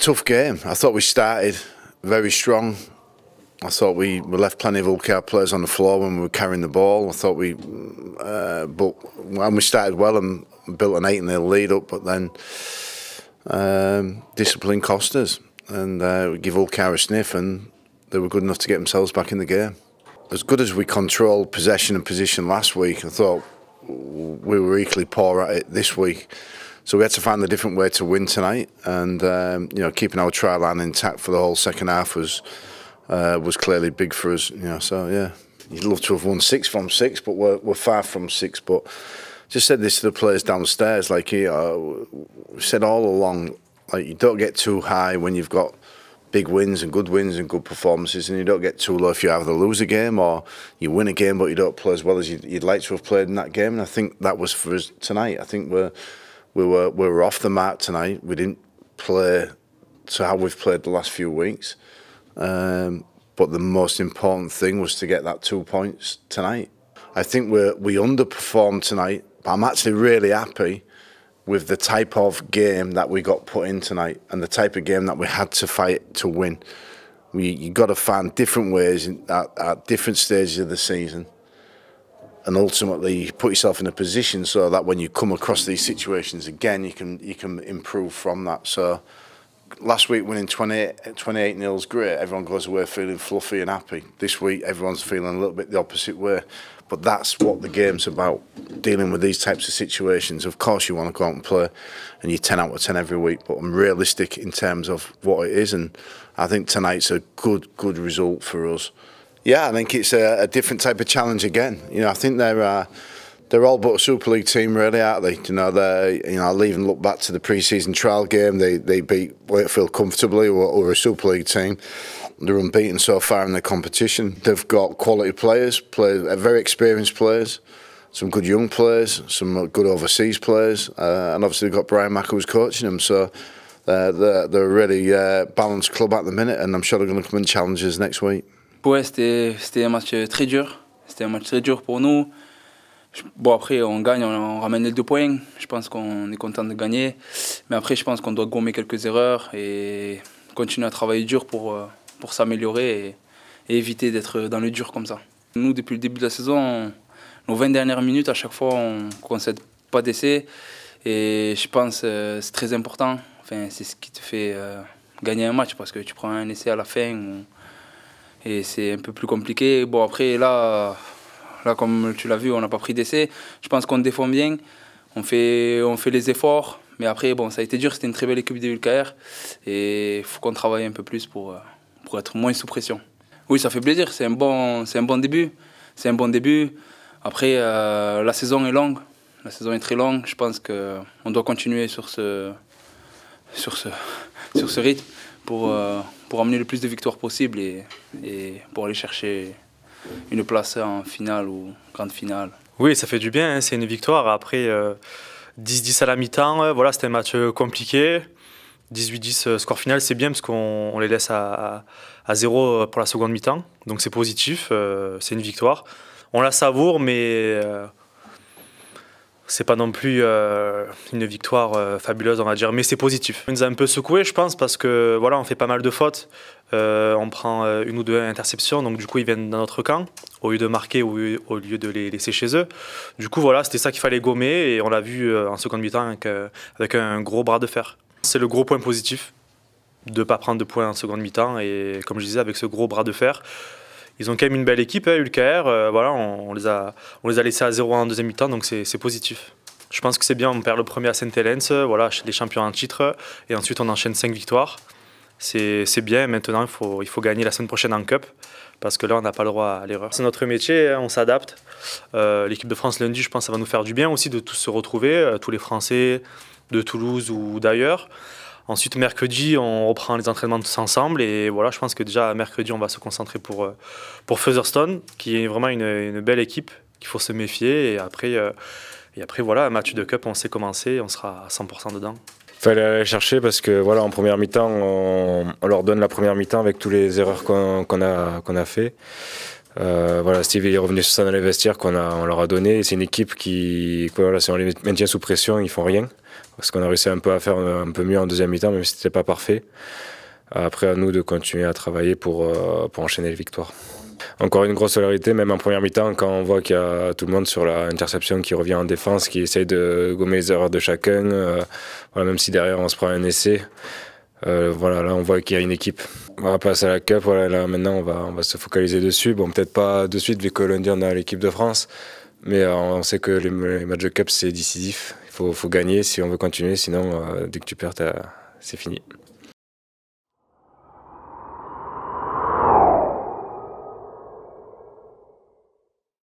Tough game. I thought we started very strong. I thought we left plenty of ULKR players on the floor when we were carrying the ball. I thought but when we started well and built an 8-0 lead up, but then discipline cost us, and we give ULKR a sniff, and they were good enough to get themselves back in the game. As good as we controlled possession and position last week, I thought we were equally poor at it this week. So we had to find a different way to win tonight, and keeping our try line intact for the whole second half was clearly big for us. So yeah, you'd love to have won 6 from 6, but we're far from 6. But just said this to the players downstairs, like we said all along, like you don't get too high when you've got big wins and good performances, and you don't get too low if you either lose a game or you win a game but you don't play as well as you'd like to have played in that game. And I think that was for us tonight. I think we were off the mark tonight. We didn't play to how we've played the last few weeks, but the most important thing was to get that 2 points tonight. I think we underperformed tonight, but I'm actually really happy with the type of game that we got put in tonight and the type of game that we had to fight to win. You got to find different ways at different stages of the season, and ultimately put yourself in a position so that when you come across these situations again, you can improve from that. So last week winning 28-0 is great. Everyone goes away feeling fluffy and happy. This week everyone's feeling a little bit the opposite way. But that's what the game's about, dealing with these types of situations. Of course you want to go out and play, and you're 10 out of 10 every week, but I'm realistic in terms of what it is, and I think tonight's a good result for us. Yeah, I think it's a different type of challenge again. I think they're all but a Super League team, really, aren't they? I'll even look back to the pre-season trial game. They beat Wakefield comfortably, or a Super League team. They're unbeaten so far in the competition. They've got quality players, very experienced players, some good young players, some good overseas players, and obviously they've got Brian Mack who's coaching them. So they're a really balanced club at the minute, and I'm sure they're going to come and challenge us next week. Ouais, c'était un match très dur. C'était un match très dur pour nous. Bon, après, on gagne, on ramène les 2 points. Je pense qu'on est content de gagner. Mais après, je pense qu'on doit gommer quelques erreurs et continuer à travailler dur pour s'améliorer et éviter d'être dans le dur comme ça. Nous, depuis le début de la saison, nos 20 dernières minutes, à chaque fois, on ne concède pas d'essai. Et je pense que c'est très important. Enfin, c'est ce qui te fait gagner un match, parce que tu prends un essai à la fin et c'est un peu plus compliqué. Bon, après, là comme tu l'as vu, on n'a pas pris d'essai. Je pense qu'on défend bien, on fait les efforts. Mais après, bon, ça a été dur, c'était une très belle équipe de ULKR. Et il faut qu'on travaille un peu plus pour être moins sous pression. Oui, ça fait plaisir, c'est un bon début. C'est un bon début. Après, la saison est longue, la saison est très longue. Je pense qu'on doit continuer sur ce rythme pour amener le plus de victoires possible et pour aller chercher une place en finale ou grande finale. Oui, ça fait du bien, hein, c'est une victoire. Après 10-10 à la mi-temps, voilà, c'était un match compliqué. 18-10 score final, c'est bien parce qu'on les laisse à 0 pour la seconde mi-temps. Donc c'est positif, c'est une victoire. On la savoure, mais c'est pas non plus une victoire fabuleuse, on va dire. Mais c'est positif. On nous a un peu secoué, je pense, parce que voilà, on fait pas mal de fautes. On prend 1 ou 2 interceptions, donc du coup ils viennent dans notre camp au lieu de marquer ou au lieu de les laisser chez eux. Du coup voilà, c'était ça qu'il fallait gommer, et on l'a vu en seconde mi-temps avec un gros bras de fer. C'est le gros point positif de ne pas prendre de points en seconde mi-temps, et comme je disais, avec ce gros bras de fer, ils ont quand même une belle équipe, hein, ULKR. Voilà, on les a laissés à 0 en deuxième mi-temps, donc c'est positif. Je pense que c'est bien, on perd le premier à Saint-Helens, voilà, les champions en titre, et ensuite on enchaîne 5 victoires. C'est bien. Maintenant il faut gagner la semaine prochaine en Cup, parce que là on n'a pas le droit à l'erreur. C'est notre métier, on s'adapte. L'équipe de France lundi, je pense que ça va nous faire du bien aussi de tous se retrouver, tous les Français de Toulouse ou d'ailleurs. Ensuite mercredi on reprend les entraînements tous ensemble, et voilà, je pense que déjà mercredi on va se concentrer pour Featherstone, qui est vraiment une belle équipe qu'il faut se méfier, et après voilà, un match de Cup, on sait commencer, on sera à 100% dedans. Il fallait aller chercher, parce que voilà, en première mi-temps, on leur donne la première mi-temps avec toutes les erreurs qu'on a fait. Voilà, Steve est revenu sur ça dans les vestiaires on leur a donné. C'est une équipe qui, voilà, si on les maintient sous pression, ils font rien. Parce qu'on a réussi un peu à faire un peu mieux en deuxième mi-temps, même si c'était pas parfait. Après, à nous de continuer à travailler pour enchaîner les victoires. Encore une grosse solidarité, même en première mi-temps, quand on voit qu'il y a tout le monde sur l'interception qui revient en défense, qui essaye de gommer les erreurs de chacun. Voilà, même si derrière on se prend un essai. Voilà, là on voit qu'il y a une équipe. On va passer à la Cup, voilà, là maintenant on va se focaliser dessus. Bon, peut-être pas de suite vu que lundi on a l'équipe de France, mais on sait que les matchs de Cup c'est décisif. Il faut gagner si on veut continuer, sinon dès que tu perds, c'est fini.